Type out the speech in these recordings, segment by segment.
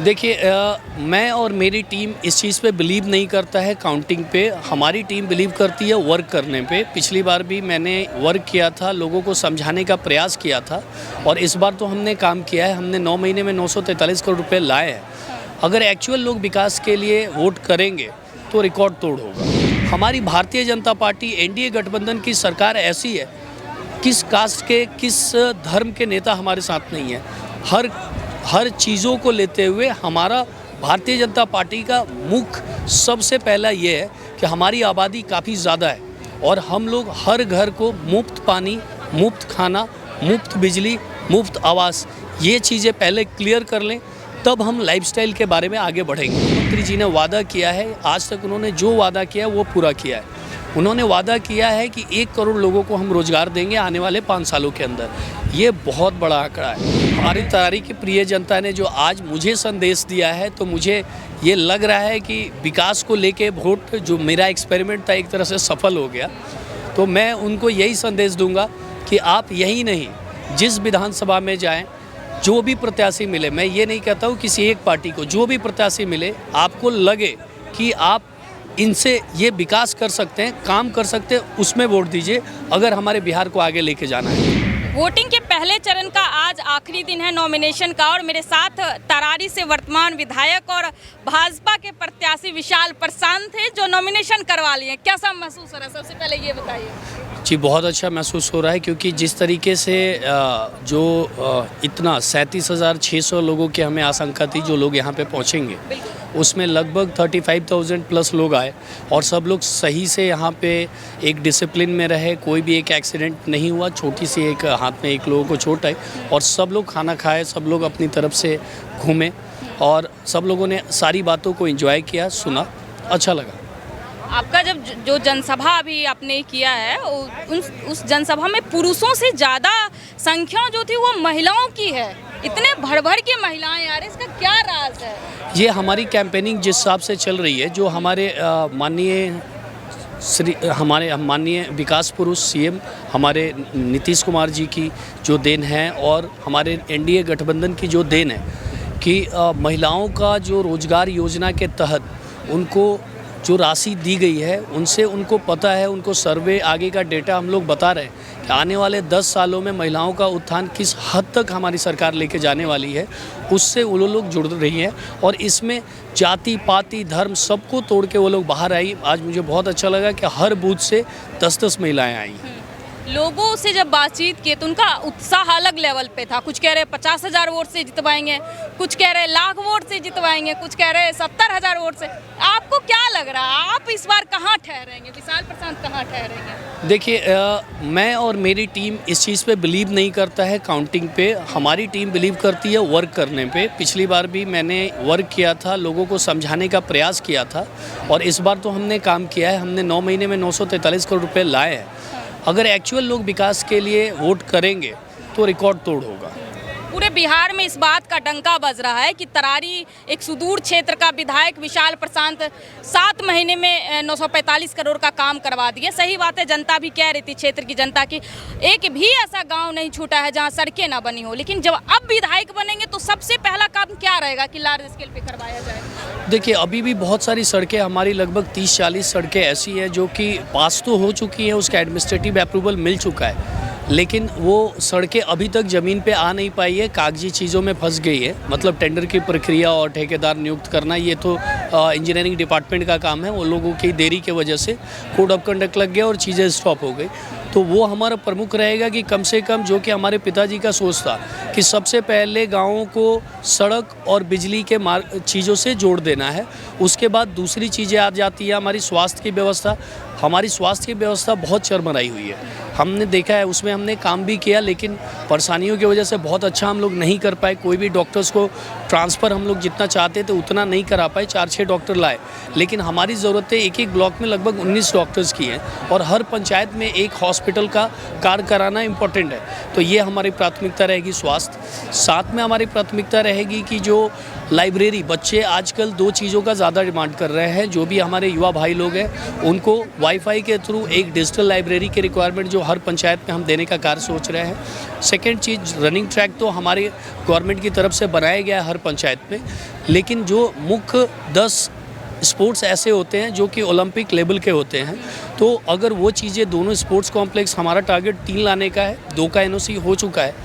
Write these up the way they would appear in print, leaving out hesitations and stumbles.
देखिए मैं और मेरी टीम इस चीज़ पे बिलीव नहीं करता है काउंटिंग पे। हमारी टीम बिलीव करती है वर्क करने पे। पिछली बार भी मैंने वर्क किया था, लोगों को समझाने का प्रयास किया था और इस बार तो हमने काम किया है। हमने 9 महीने में 943 करोड़ रुपए लाए हैं। अगर एक्चुअल लोग विकास के लिए वोट करेंगे तो रिकॉर्ड तोड़ होगा। हमारी भारतीय जनता पार्टी एनडीए गठबंधन की सरकार ऐसी है, किस कास्ट के किस धर्म के नेता हमारे साथ नहीं है। हर चीज़ों को लेते हुए हमारा भारतीय जनता पार्टी का मुख्य सबसे पहला ये है कि हमारी आबादी काफ़ी ज़्यादा है और हम लोग हर घर को मुफ्त पानी, मुफ्त खाना, मुफ्त बिजली, मुफ्त आवास, ये चीज़ें पहले क्लियर कर लें, तब हम लाइफस्टाइल के बारे में आगे बढ़ेंगे। मुख्यमंत्री जी ने वादा किया है, आज तक उन्होंने जो वादा किया है वो पूरा किया है। उन्होंने वादा किया है कि 1 करोड़ लोगों को हम रोज़गार देंगे आने वाले 5 सालों के अंदर। ये बहुत बड़ा आंकड़ा है। हमारी तरारी की प्रिय जनता ने जो आज मुझे संदेश दिया है, तो मुझे ये लग रहा है कि विकास को लेके वोट, जो मेरा एक्सपेरिमेंट था, एक तरह से सफल हो गया। तो मैं उनको यही संदेश दूंगा कि आप यही नहीं, जिस विधानसभा में जाएं, जो भी प्रत्याशी मिले, मैं ये नहीं कहता हूँ किसी एक पार्टी को, जो भी प्रत्याशी मिले, आपको लगे कि आप इनसे ये विकास कर सकते हैं, काम कर सकते हैं, उसमें वोट दीजिए अगर हमारे बिहार को आगे लेके जाना है। वोटिंग के पहले चरण का आज आखिरी दिन है नॉमिनेशन का और मेरे साथ तरारी से वर्तमान विधायक और भाजपा के प्रत्याशी विशाल प्रशांत थे जो नॉमिनेशन करवा लिए। कैसा महसूस हो रहा है, सबसे पहले ये बताइए। जी, बहुत अच्छा महसूस हो रहा है, क्योंकि जिस तरीके से इतना 37,600 लोगों की हमें आशंका थी जो लोग यहाँ पे पहुँचेंगे, उसमें लगभग 35,000 प्लस लोग आए और सब लोग सही से यहाँ पे एक डिसिप्लिन में रहे। कोई भी एक एक्सीडेंट नहीं हुआ, छोटी सी एक हाथ में एक लोगों को चोट आई और सब लोग खाना खाए, सब लोग अपनी तरफ से घूमे और सब लोगों ने सारी बातों को एंजॉय किया, सुना, अच्छा लगा। आपका जब जो जनसभा अभी आपने किया है, उस जनसभा में पुरुषों से ज़्यादा संख्या जो थी वो महिलाओं की है। इतने भर के महिलाएं आ रही, इसका क्या राज है? ये हमारी कैंपेनिंग जिस हिसाब से चल रही है, जो हमारे माननीय विकास पुरुष सीएम हमारे नीतीश कुमार जी की जो देन है और हमारे एनडीए गठबंधन की जो देन है कि महिलाओं का जो रोजगार योजना के तहत उनको जो राशि दी गई है, उनसे उनको पता है, उनको सर्वे आगे का डेटा हम लोग बता रहे हैं कि आने वाले 10 सालों में महिलाओं का उत्थान किस हद तक हमारी सरकार लेके जाने वाली है, उससे वो लोग जुड़ रही हैं और इसमें जाति पाति धर्म सबको तोड़ के वो लोग बाहर आई। आज मुझे बहुत अच्छा लगा कि हर बूथ से 10-10 महिलाएं आई। लोगों से जब बातचीत की तो उनका उत्साह अलग लेवल पे था। कुछ कह रहे 50,000 वोट से जितवाएंगे, कुछ कह रहे लाख वोट से जितवाएंगे, कुछ कह रहे 70,000 वोट से। आपको क्या लग रहा है, आप इस बार कहाँ ठहरेंगे? विशाल प्रशांत कहाँ ठहरेंगे? देखिए मैं और मेरी टीम इस चीज़ पे बिलीव नहीं करता है काउंटिंग पे। हमारी टीम बिलीव करती है वर्क करने पे। पिछली बार भी मैंने वर्क किया था, लोगों को समझाने का प्रयास किया था और इस बार तो हमने काम किया है। हमने 9 महीने में 943 करोड़ रुपए लाए हैं। अगर एक्चुअल लोग विकास के लिए वोट करेंगे तो रिकॉर्ड तोड़ होगा। पूरे बिहार में इस बात का डंका बज रहा है कि तरारी एक सुदूर क्षेत्र का विधायक विशाल प्रशांत 7 महीने में 945 करोड़ का काम करवा दिए। सही बात है, जनता भी कह रही थी, क्षेत्र की जनता की, एक भी ऐसा गांव नहीं छूटा है जहां सड़कें ना बनी हो। लेकिन जब अब विधायक बनेंगे तो सबसे पहला काम क्या रहेगा कि लार्ज स्केल पे करवाया जाए? देखिए, अभी भी बहुत सारी सड़कें हमारी, लगभग 30-40 सड़कें ऐसी हैं जो कि पास तो हो चुकी हैं, उसका एडमिनिस्ट्रेटिव अप्रूवल मिल चुका है, लेकिन वो सड़कें अभी तक ज़मीन पे आ नहीं पाई है, कागजी चीज़ों में फंस गई है। मतलब टेंडर की प्रक्रिया और ठेकेदार नियुक्त करना, ये तो इंजीनियरिंग डिपार्टमेंट का काम है। वो लोगों की देरी की वजह से कोड ऑफ कंडक्ट लग गया और चीज़ें स्टॉप हो गई। तो वो हमारा प्रमुख रहेगा कि कम से कम, जो कि हमारे पिताजी का सोच था कि सबसे पहले गाँवों को सड़क और बिजली के चीज़ों से जोड़ देना है। उसके बाद दूसरी चीज़ें आ जाती है हमारी स्वास्थ्य की व्यवस्था। हमारी स्वास्थ्य की व्यवस्था बहुत चरमराई हुई है, हमने देखा है, उसमें हमने काम भी किया, लेकिन परेशानियों की वजह से बहुत अच्छा हम लोग नहीं कर पाए। कोई भी डॉक्टर्स को ट्रांसफ़र हम लोग जितना चाहते थे उतना नहीं करा पाए। 4-6 डॉक्टर लाए, लेकिन हमारी ज़रूरतें एक ब्लॉक में लगभग 19 डॉक्टर्स की हैं और हर पंचायत में एक हॉस्पिटल हॉस्पिटल का कार्य कराना इम्पोर्टेंट है। तो ये हमारी प्राथमिकता रहेगी स्वास्थ्य। साथ में हमारी प्राथमिकता रहेगी कि जो लाइब्रेरी, बच्चे आजकल 2 चीज़ों का ज़्यादा डिमांड कर रहे हैं। जो भी हमारे युवा भाई लोग हैं उनको वाईफाई के थ्रू एक डिजिटल लाइब्रेरी की रिक्वायरमेंट जो हर पंचायत में हम देने का कार्य सोच रहे हैं। सेकेंड चीज़, रनिंग ट्रैक तो हमारे गवर्नमेंट की तरफ से बनाया गया है हर पंचायत में, लेकिन जो मुख्य 10 स्पोर्ट्स ऐसे होते हैं जो कि ओलंपिक लेवल के होते हैं, तो अगर वो चीज़ें दोनों स्पोर्ट्स कॉम्प्लेक्स, हमारा टारगेट 3 लाने का है, 2 का एनओसी हो चुका है,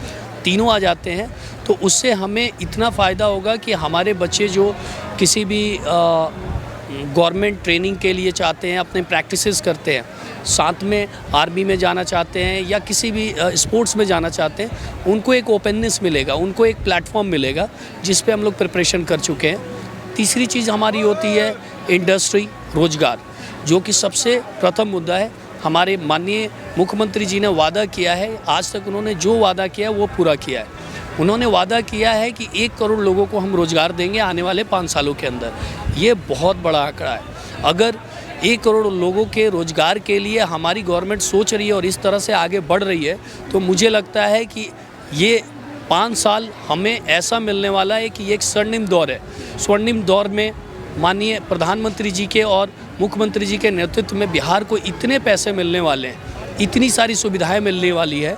तीनों आ जाते हैं तो उससे हमें इतना फ़ायदा होगा कि हमारे बच्चे जो किसी भी गवर्नमेंट ट्रेनिंग के लिए चाहते हैं, अपने प्रैक्टिसेस करते हैं, साथ में आर्मी में जाना चाहते हैं या किसी भी स्पोर्ट्स में जाना चाहते हैं, उनको एक ओपननेस मिलेगा, उनको एक प्लेटफॉर्म मिलेगा जिस पे हम लोग प्रिपरेशन कर चुके हैं। तीसरी चीज़ हमारी होती है इंडस्ट्री, रोजगार, जो कि सबसे प्रथम मुद्दा है। हमारे माननीय मुख्यमंत्री जी ने वादा किया है, आज तक उन्होंने जो वादा किया वो पूरा किया है। उन्होंने वादा किया है कि 1 करोड़ लोगों को हम रोज़गार देंगे आने वाले 5 सालों के अंदर। ये बहुत बड़ा आंकड़ा है। अगर 1 करोड़ लोगों के रोज़गार के लिए हमारी गवर्नमेंट सोच रही है और इस तरह से आगे बढ़ रही है, तो मुझे लगता है कि ये 5 साल हमें ऐसा मिलने वाला है कि ये एक स्वर्णिम दौर है। स्वर्णिम दौर में माननीय प्रधानमंत्री जी के और मुख्यमंत्री जी के नेतृत्व में बिहार को इतने पैसे मिलने वाले हैं, इतनी सारी सुविधाएं मिलने वाली है।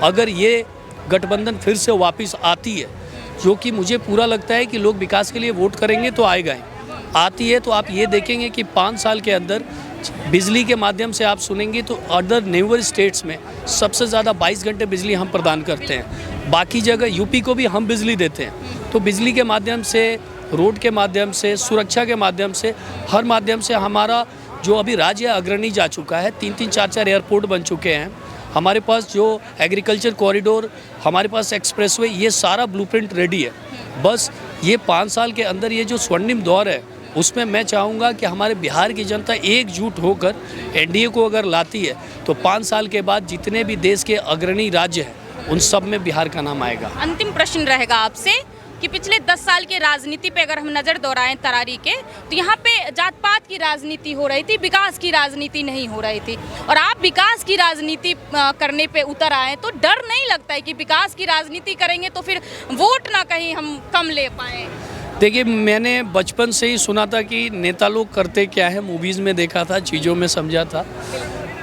अगर ये गठबंधन फिर से वापस आती है, जो कि मुझे पूरा लगता है कि लोग विकास के लिए वोट करेंगे तो आएगा ही, आती है, तो आप ये देखेंगे कि 5 साल के अंदर बिजली के माध्यम से आप सुनेंगे तो अदर नेबर स्टेट्स में सबसे ज़्यादा 22 घंटे बिजली हम प्रदान करते हैं। बाकी जगह यूपी को भी हम बिजली देते हैं। तो बिजली के माध्यम से, रोड के माध्यम से, सुरक्षा के माध्यम से, हर माध्यम से हमारा जो अभी राज्य अग्रणी जा चुका है। 3-3, 4-4 एयरपोर्ट बन चुके हैं हमारे पास, जो एग्रीकल्चर कॉरिडोर, हमारे पास एक्सप्रेसवे, ये सारा ब्लूप्रिंट रेडी है। बस ये 5 साल के अंदर ये जो स्वर्णिम दौर है, उसमें मैं चाहूँगा कि हमारे बिहार की जनता एकजुट होकर एनडीए को अगर लाती है तो 5 साल के बाद जितने भी देश के अग्रणी राज्य हैं उन सब में बिहार का नाम आएगा। अंतिम प्रश्न रहेगा आपसे कि पिछले 10 साल की राजनीति पे अगर हम नज़र दौड़ाएं तरारी के, तो यहाँ पे जात पात की राजनीति हो रही थी, विकास की राजनीति नहीं हो रही थी। और आप विकास की राजनीति करने पे उतर आए, तो डर नहीं लगता है कि विकास की राजनीति करेंगे तो फिर वोट ना कहीं हम कम ले पाएँ? देखिए, मैंने बचपन से ही सुना था कि नेता लोग करते क्या है, मूवीज़ में देखा था, चीज़ों में समझा था।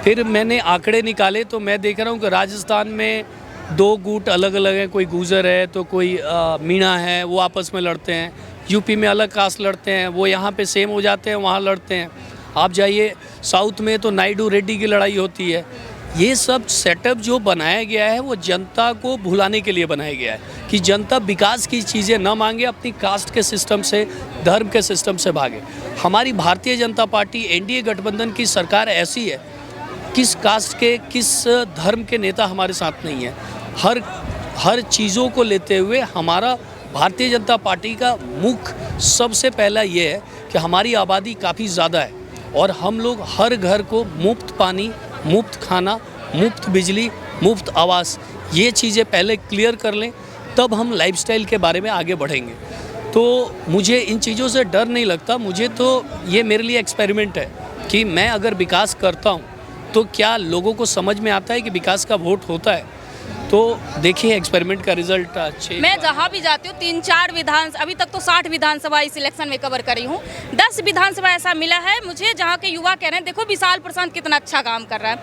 फिर मैंने आंकड़े निकाले तो मैं देख रहा हूँ कि राजस्थान में 2 गुट अलग अलग हैं, कोई गुजर है तो कोई मीणा है, वो आपस में लड़ते हैं। यूपी में अलग कास्ट लड़ते हैं, वो यहाँ पे सेम हो जाते हैं, वहाँ लड़ते हैं। आप जाइए साउथ में तो नायडू रेड्डी की लड़ाई होती है। ये सब सेटअप जो बनाया गया है वो जनता को भुलाने के लिए बनाया गया है कि जनता विकास की चीज़ें न मांगे, अपनी कास्ट के सिस्टम से, धर्म के सिस्टम से भागे। हमारी भारतीय जनता पार्टी, एनडीए गठबंधन की सरकार ऐसी है, किस कास्ट के, किस धर्म के नेता हमारे साथ नहीं है। हर चीज़ों को लेते हुए हमारा भारतीय जनता पार्टी का मुख्य सबसे पहला ये है कि हमारी आबादी काफ़ी ज़्यादा है और हम लोग हर घर को मुफ्त पानी, मुफ्त खाना, मुफ्त बिजली, मुफ्त आवास, ये चीज़ें पहले क्लियर कर लें, तब हम लाइफस्टाइल के बारे में आगे बढ़ेंगे। तो मुझे इन चीज़ों से डर नहीं लगता। मुझे तो ये मेरे लिए एक्सपेरिमेंट है कि मैं अगर विकास करता हूँ तो क्या लोगों को समझ में आता है कि विकास का वोट होता है। तो देखिए एक्सपेरिमेंट का रिजल्ट अच्छे। मैं जहाँ भी जाती हूँ 3-4 अभी तक तो 60 विधानसभा इस इलेक्शन में कवर करी हूँ। 10 विधानसभा ऐसा मिला है मुझे जहाँ के युवा कह रहे हैं देखो विशाल प्रशांत कितना अच्छा काम कर रहा है।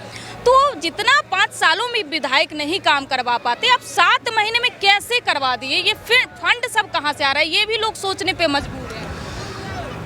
तो जितना 5 सालों में विधायक नहीं काम करवा पाते, आप 7 महीने में कैसे करवा दिए? ये फिर फंड सब कहाँ से आ रहा है, ये भी लोग सोचने पे मजबूर हैं।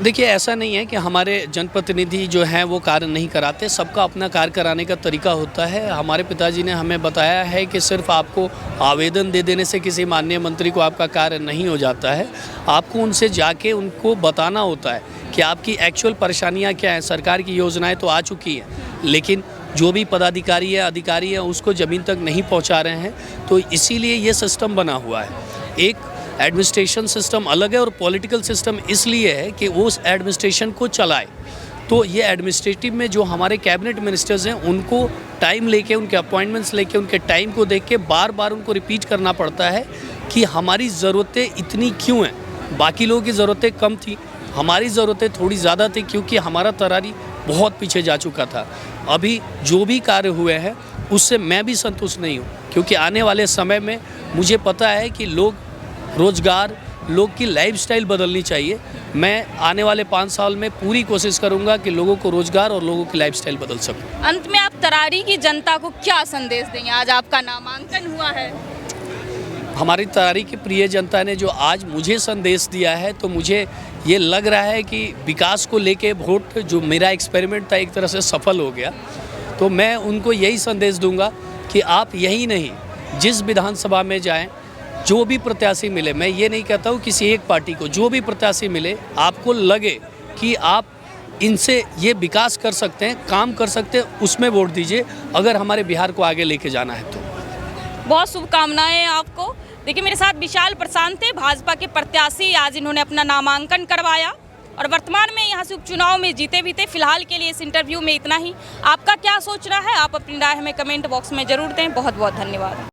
देखिए, ऐसा नहीं है कि हमारे जनप्रतिनिधि जो हैं वो कार्य नहीं कराते, सबका अपना कार्य कराने का तरीका होता है। हमारे पिताजी ने हमें बताया है कि सिर्फ आपको आवेदन दे देने से किसी माननीय मंत्री को आपका कार्य नहीं हो जाता है। आपको उनसे जाके उनको बताना होता है कि आपकी एक्चुअल परेशानियां क्या हैं। सरकार की योजनाएं तो आ चुकी हैं, लेकिन जो भी पदाधिकारी है, अधिकारी है, उसको ज़मीन तक नहीं पहुँचा रहे हैं। तो इसीलिए ये सिस्टम बना हुआ है। एक एडमिनिस्ट्रेशन सिस्टम अलग है और पॉलिटिकल सिस्टम इसलिए है कि वो उस एडमिनिस्ट्रेशन को चलाए। तो ये एडमिनिस्ट्रेटिव में जो हमारे कैबिनेट मिनिस्टर्स हैं उनको टाइम लेके, उनके अपॉइंटमेंट्स लेके, उनके टाइम को देख के बार बार उनको रिपीट करना पड़ता है कि हमारी ज़रूरतें इतनी क्यों हैं। बाकी लोगों की ज़रूरतें कम थी, हमारी ज़रूरतें थोड़ी ज़्यादा थी, क्योंकि हमारा तरारी बहुत पीछे जा चुका था। अभी जो भी कार्य हुए हैं उससे मैं भी संतुष्ट नहीं हूँ, क्योंकि आने वाले समय में मुझे पता है कि लोग रोज़गार, लोग की लाइफस्टाइल बदलनी चाहिए। मैं आने वाले 5 साल में पूरी कोशिश करूँगा कि लोगों को रोज़गार और लोगों की लाइफस्टाइल बदल सकूँ। अंत में आप तरारी की जनता को क्या संदेश देंगे? आज आपका नामांकन हुआ है। हमारी तरारी की प्रिय जनता ने जो आज मुझे संदेश दिया है, तो मुझे ये लग रहा है कि विकास को लेके वोट जो मेरा एक्सपेरिमेंट था एक तरह से सफल हो गया। तो मैं उनको यही संदेश दूंगा कि आप यही नहीं, जिस विधानसभा में जाएं, जो भी प्रत्याशी मिले, मैं ये नहीं कहता हूँ किसी एक पार्टी को, जो भी प्रत्याशी मिले, आपको लगे कि आप इनसे ये विकास कर सकते हैं, काम कर सकते हैं, उसमें वोट दीजिए, अगर हमारे बिहार को आगे लेके जाना है तो। बहुत शुभकामनाएं आपको। देखिए, मेरे साथ विशाल प्रशांत थे, भाजपा के प्रत्याशी। आज इन्होंने अपना नामांकन करवाया और वर्तमान में यहाँ से उपचुनाव में जीते भी थे। फिलहाल के लिए इस इंटरव्यू में इतना ही। आपका क्या सोच रहा है, आप अपनी राय हमें कमेंट बॉक्स में जरूर दें। बहुत बहुत धन्यवाद।